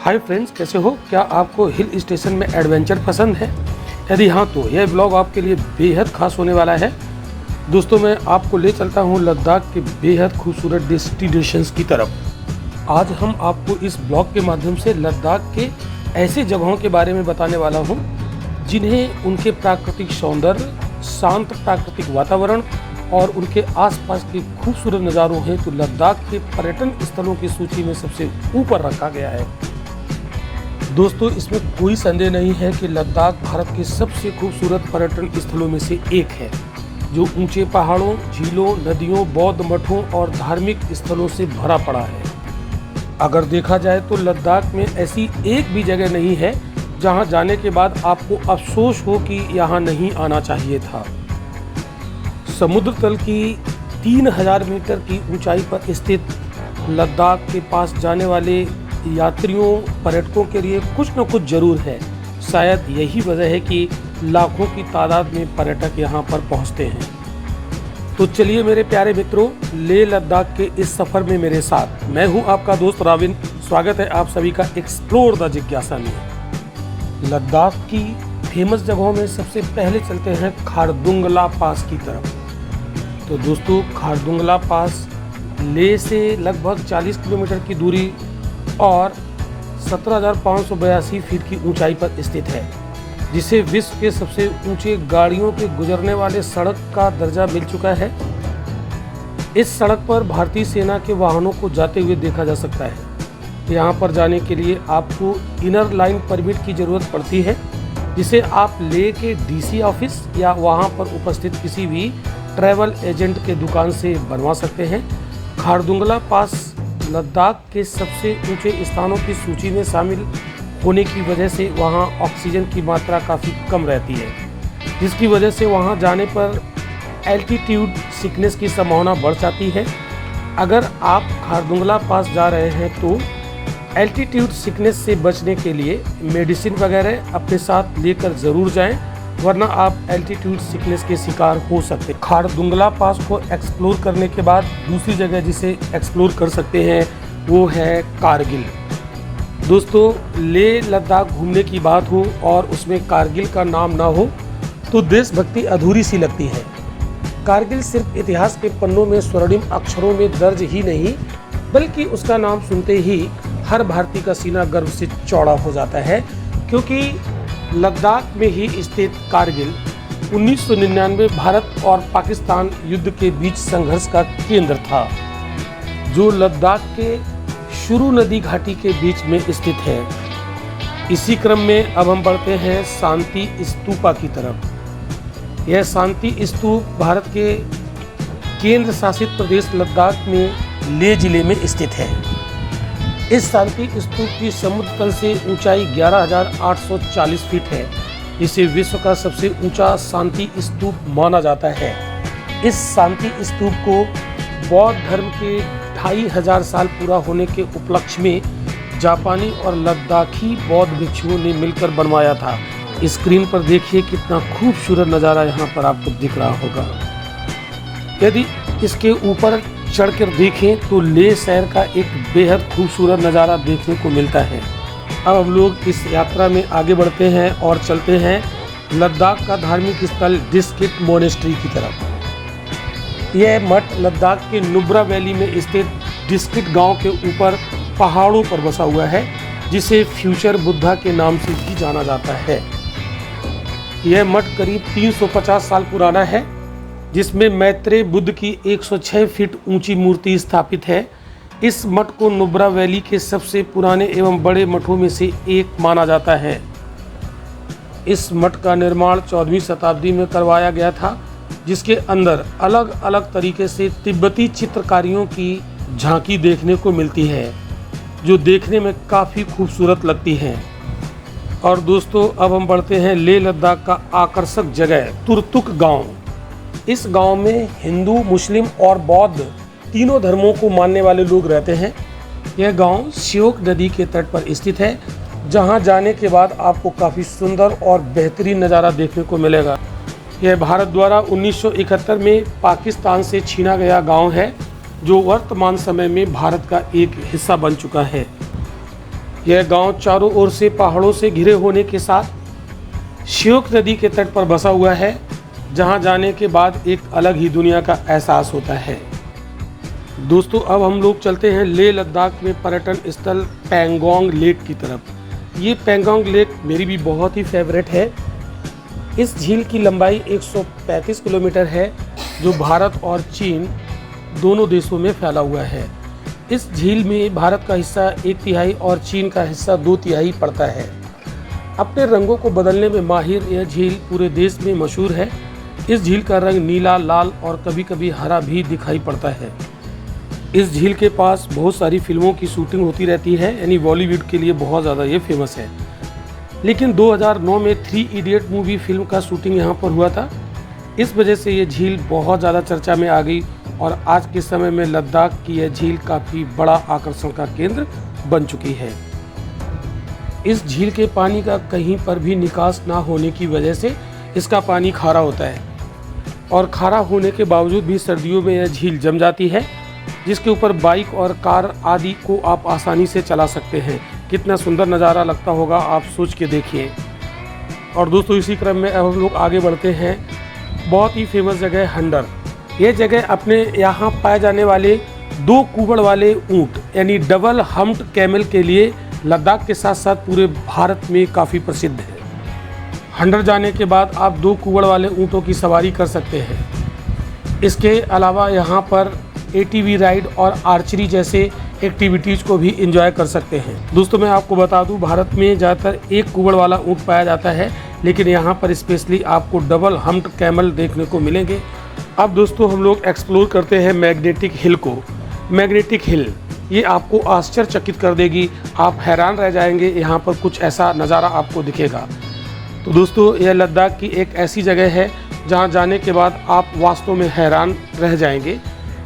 Hi friends, कैसे हो? क्या आपको हिल स्टेशन में एडवेंचर पसंद है? यदि हाँ तो यह ब्लॉग आपके लिए बेहद खास होने वाला है। दोस्तों, मैं आपको ले चलता हूँ लद्दाख के बेहद खूबसूरत डेस्टिनेशंस की तरफ। आज हम आपको इस ब्लॉग के माध्यम से लद्दाख के ऐसे जगहों के बारे में बताने वाला हूँ जिन्हें उनके प्राकृतिक सौंदर्य, शांत प्राकृतिक वातावरण और उनके आसपास के खूबसूरत नज़ारों हैं तो लद्दाख के पर्यटन स्थलों की सूची में सबसे ऊपर रखा गया है। दोस्तों, इसमें कोई संदेह नहीं है कि लद्दाख भारत के सबसे खूबसूरत पर्यटन स्थलों में से एक है, जो ऊंचे पहाड़ों, झीलों, नदियों, बौद्ध मठों और धार्मिक स्थलों से भरा पड़ा है। अगर देखा जाए तो लद्दाख में ऐसी एक भी जगह नहीं है जहां जाने के बाद आपको अफसोस हो कि यहाँ नहीं आना चाहिए था। समुद्र तल की 3000 मीटर की ऊंचाई पर स्थित लद्दाख के पास जाने वाले यात्रियों, पर्यटकों के लिए कुछ न कुछ जरूर है। शायद यही वजह है कि लाखों की तादाद में पर्यटक यहाँ पर पहुँचते हैं। तो चलिए मेरे प्यारे मित्रों, लेह लद्दाख के इस सफ़र में मेरे साथ मैं हूँ आपका दोस्त राविन। स्वागत है आप सभी का एक्सप्लोर द जिज्ञासा में। लद्दाख की फेमस जगहों में सबसे पहले चलते हैं खारदुंगला पास की तरफ। तो दोस्तों, खारदुंगला पास लेह से लगभग 40 किलोमीटर की दूरी और 17,582 फीट की ऊंचाई पर स्थित है, जिसे विश्व के सबसे ऊंचे गाड़ियों के गुजरने वाले सड़क का दर्जा मिल चुका है। इस सड़क पर भारतीय सेना के वाहनों को जाते हुए देखा जा सकता है। यहाँ पर जाने के लिए आपको इनर लाइन परमिट की ज़रूरत पड़ती है, जिसे आप लेह के डीसी ऑफिस या वहाँ पर उपस्थित किसी भी ट्रैवल एजेंट के दुकान से बनवा सकते हैं। खारदुंगला पास लद्दाख के सबसे ऊंचे स्थानों की सूची में शामिल होने की वजह से वहाँ ऑक्सीजन की मात्रा काफ़ी कम रहती है, जिसकी वजह से वहाँ जाने पर एल्टीट्यूड सिकनेस की संभावना बढ़ जाती है। अगर आप खारदुंगला पास जा रहे हैं तो एल्टीट्यूड सिकनेस से बचने के लिए मेडिसिन वगैरह अपने साथ लेकर ज़रूर जाएं, वरना आप एल्टीट्यूड सिकनेस के शिकार हो सकते हैं। खारदुंगला पास को एक्सप्लोर करने के बाद दूसरी जगह जिसे एक्सप्लोर कर सकते हैं वो है कारगिल। दोस्तों, लेह लद्दाख घूमने की बात हो और उसमें कारगिल का नाम ना हो तो देशभक्ति अधूरी सी लगती है। कारगिल सिर्फ इतिहास के पन्नों में स्वर्णिम अक्षरों में दर्ज ही नहीं, बल्कि उसका नाम सुनते ही हर भारतीय का सीना गर्व से चौड़ा हो जाता है, क्योंकि लद्दाख में ही स्थित कारगिल 1999 भारत और पाकिस्तान युद्ध के बीच संघर्ष का केंद्र था, जो लद्दाख के शुरू नदी घाटी के बीच में स्थित है। इसी क्रम में अब हम बढ़ते हैं शांति स्तूपा की तरफ। यह शांति स्तूप भारत के केंद्र शासित प्रदेश लद्दाख में लेह जिले में स्थित है। इस शांति स्तूप की समुद्र तल से ऊंचाई 11,840 फीट है, जिसे विश्व का सबसे ऊंचा शांति स्तूप माना जाता है। इस शांति स्तूप को बौद्ध धर्म के 2500 साल पूरा होने के उपलक्ष्य में जापानी और लद्दाखी बौद्ध भिक्षुओं ने मिलकर बनवाया था। स्क्रीन पर देखिए कितना खूबसूरत नज़ारा यहाँ पर आपको दिख रहा होगा। यदि इसके ऊपर चढ़कर देखें तो लेह शहर का एक बेहद खूबसूरत नज़ारा देखने को मिलता है। अब हम लोग इस यात्रा में आगे बढ़ते हैं और चलते हैं लद्दाख का धार्मिक स्थल डिस्किट मोनेस्ट्री की तरफ। यह मठ लद्दाख के नुब्रा वैली में स्थित डिस्किट गांव के ऊपर पहाड़ों पर बसा हुआ है, जिसे फ्यूचर बुद्धा के नाम से भी जाना जाता है। यह मठ करीब 350 साल पुराना है, जिसमें मैत्रेय बुद्ध की 106 फीट ऊंची मूर्ति स्थापित है। इस मठ को नुब्रा वैली के सबसे पुराने एवं बड़े मठों में से एक माना जाता है। इस मठ का निर्माण 14वीं शताब्दी में करवाया गया था, जिसके अंदर अलग अलग तरीके से तिब्बती चित्रकारियों की झांकी देखने को मिलती है, जो देखने में काफ़ी खूबसूरत लगती है। और दोस्तों, अब हम बढ़ते हैं लेह लद्दाख का आकर्षक जगह तुर्तुक गाँव। इस गांव में हिंदू, मुस्लिम और बौद्ध तीनों धर्मों को मानने वाले लोग रहते हैं। यह गांव श्योक नदी के तट पर स्थित है, जहां जाने के बाद आपको काफ़ी सुंदर और बेहतरीन नज़ारा देखने को मिलेगा। यह भारत द्वारा 1971 में पाकिस्तान से छीना गया गांव है, जो वर्तमान समय में भारत का एक हिस्सा बन चुका है। यह गांव चारों ओर से पहाड़ों से घिरे होने के साथ श्योक नदी के तट पर बसा हुआ है, जहां जाने के बाद एक अलग ही दुनिया का एहसास होता है। दोस्तों अब हम लोग चलते हैं लेह लद्दाख में पर्यटन स्थल पैंगोंग लेक की तरफ। ये पैंगोंग लेक मेरी भी बहुत ही फेवरेट है। इस झील की लंबाई 135 किलोमीटर है, जो भारत और चीन दोनों देशों में फैला हुआ है। इस झील में भारत का हिस्सा 1/3 और चीन का हिस्सा 2/3 पड़ता है। अपने रंगों को बदलने में माहिर यह झील पूरे देश में मशहूर है। इस झील का रंग नीला, लाल और कभी कभी हरा भी दिखाई पड़ता है। इस झील के पास बहुत सारी फिल्मों की शूटिंग होती रहती है, यानी बॉलीवुड के लिए बहुत ज़्यादा ये फेमस है। लेकिन 2009 में 3 इडियट मूवी फिल्म का शूटिंग यहाँ पर हुआ था। इस वजह से ये झील बहुत ज़्यादा चर्चा में आ गई और आज के समय में लद्दाख की यह झील काफ़ी बड़ा आकर्षण का केंद्र बन चुकी है। इस झील के पानी का कहीं पर भी निकास ना होने की वजह से इसका पानी खारा होता है और खारा होने के बावजूद भी सर्दियों में यह झील जम जाती है, जिसके ऊपर बाइक और कार आदि को आप आसानी से चला सकते हैं। कितना सुंदर नज़ारा लगता होगा, आप सोच के देखिए। और दोस्तों इसी क्रम में अब हम लोग आगे बढ़ते हैं। बहुत ही फेमस जगह है हंडर। यह जगह अपने यहाँ पाए जाने वाले 2 कुबड़ वाले ऊँट यानी डबल हम्प्ड कैमल के लिए लद्दाख के साथ साथ पूरे भारत में काफ़ी प्रसिद्ध है। हंडर जाने के बाद आप 2 कुबड़ वाले ऊँटों की सवारी कर सकते हैं। इसके अलावा यहाँ पर ATV राइड और आर्चरी जैसे एक्टिविटीज़ को भी एंजॉय कर सकते हैं। दोस्तों मैं आपको बता दूं, भारत में ज़्यादातर 1 कुबड़ वाला ऊँट पाया जाता है, लेकिन यहाँ पर स्पेशली आपको डबल हम्प्ड कैमल देखने को मिलेंगे। अब दोस्तों हम लोग एक्सप्लोर करते हैं मैग्नेटिक हिल को। मैग्नेटिक हिल ये आपको आश्चर्यचकित कर देगी, आप हैरान रह जाएंगे। यहाँ पर कुछ ऐसा नज़ारा आपको दिखेगा। तो दोस्तों यह लद्दाख की एक ऐसी जगह है जहाँ जाने के बाद आप वास्तव में हैरान रह जाएंगे।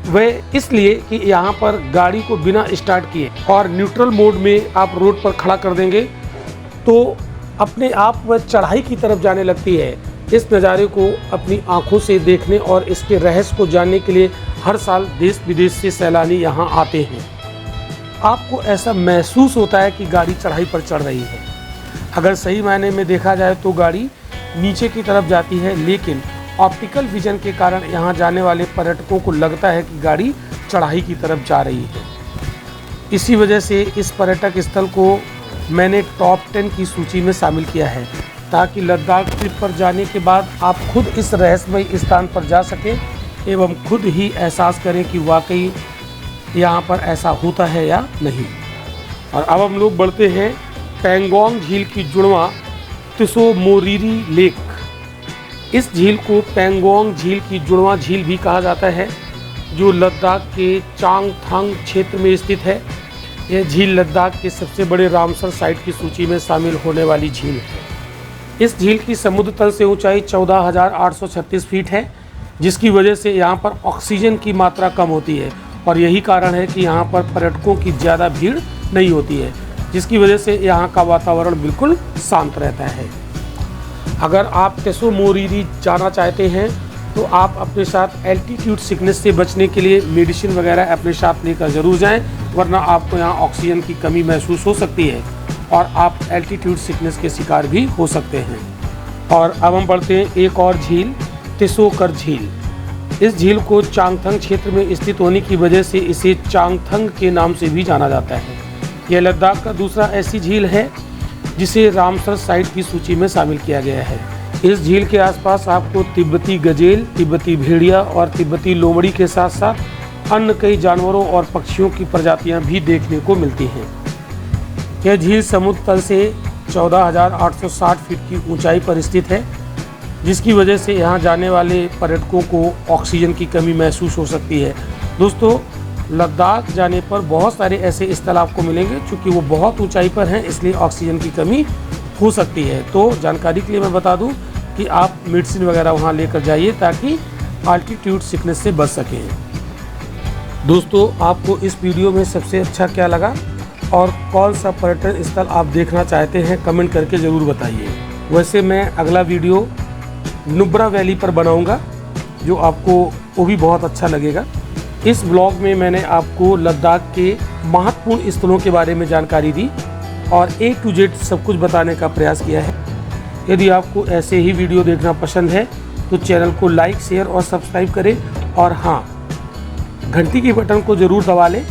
वह इसलिए कि यहाँ पर गाड़ी को बिना स्टार्ट किए और न्यूट्रल मोड में आप रोड पर खड़ा कर देंगे तो अपने आप वह चढ़ाई की तरफ जाने लगती है। इस नज़ारे को अपनी आंखों से देखने और इसके रहस्य को जानने के लिए हर साल देश विदेश से सैलानी यहाँ आते हैं। आपको ऐसा महसूस होता है कि गाड़ी चढ़ाई पर चढ़ रही है। अगर सही मायने में देखा जाए तो गाड़ी नीचे की तरफ जाती है, लेकिन ऑप्टिकल विजन के कारण यहाँ जाने वाले पर्यटकों को लगता है कि गाड़ी चढ़ाई की तरफ जा रही है। इसी वजह से इस पर्यटक स्थल को मैंने टॉप 10 की सूची में शामिल किया है, ताकि लद्दाख ट्रिप पर जाने के बाद आप खुद इस रहस्यमय स्थान पर जा सकें एवं खुद ही एहसास करें कि वाकई यहाँ पर ऐसा होता है या नहीं। और अब हम लोग बढ़ते हैं पैंगोंग झील की जुड़वां त्सो मोरिरी लेक। इस झील को पैंगोंग झील की जुड़वां झील भी कहा जाता है, जो लद्दाख के चांगथांग क्षेत्र में स्थित है। यह झील लद्दाख के सबसे बड़े रामसर साइट की सूची में शामिल होने वाली झील है। इस झील की समुद्र तल से ऊंचाई 14,836 फीट है, जिसकी वजह से यहाँ पर ऑक्सीजन की मात्रा कम होती है और यही कारण है कि यहाँ पर पर्यटकों की ज़्यादा भीड़ नहीं होती है, जिसकी वजह से यहाँ का वातावरण बिल्कुल शांत रहता है। अगर आप त्सो मोरिरी जाना चाहते हैं तो आप अपने साथ एल्टीट्यूड सिकनेस से बचने के लिए मेडिसिन वगैरह अपने साथ लेकर ज़रूर जाएं, वरना आपको यहाँ ऑक्सीजन की कमी महसूस हो सकती है और आप एल्टीट्यूड सिकनेस के शिकार भी हो सकते हैं। और अब हम बढ़ते हैं एक और झील, त्सोकर झील। इस झील को चांगथंग क्षेत्र में स्थित होने की वजह से इसे चांगथंग के नाम से भी जाना जाता है। यह लद्दाख का दूसरा ऐसी झील है जिसे रामसर साइट की सूची में शामिल किया गया है। इस झील के आसपास आपको तिब्बती गजेल, तिब्बती भेड़िया और तिब्बती लोमड़ी के साथ साथ अन्य कई जानवरों और पक्षियों की प्रजातियां भी देखने को मिलती हैं। यह झील समुद्र तल से 14,860 फीट की ऊंचाई पर स्थित है, जिसकी वजह से यहाँ जाने वाले पर्यटकों को ऑक्सीजन की कमी महसूस हो सकती है। दोस्तों लद्दाख जाने पर बहुत सारे ऐसे स्थल आपको मिलेंगे, चूँकि वो बहुत ऊंचाई पर हैं, इसलिए ऑक्सीजन की कमी हो सकती है। तो जानकारी के लिए मैं बता दूं कि आप मेडिसिन वगैरह वहाँ लेकर जाइए ताकि अल्टीट्यूड सिकनेस से बच सकें। दोस्तों आपको इस वीडियो में सबसे अच्छा क्या लगा और कौन सा पर्यटन स्थल आप देखना चाहते हैं, कमेंट करके ज़रूर बताइए। वैसे मैं अगला वीडियो नुब्रा वैली पर बनाऊँगा, जो आपको वो भी बहुत अच्छा लगेगा। इस ब्लॉग में मैंने आपको लद्दाख के महत्वपूर्ण स्थलों के बारे में जानकारी दी। और A to Z सब कुछ बताने का प्रयास किया है। यदि आपको ऐसे ही वीडियो देखना पसंद है तो चैनल को लाइक, शेयर और सब्सक्राइब करें और हाँ, घंटी के बटन को ज़रूर दबा लें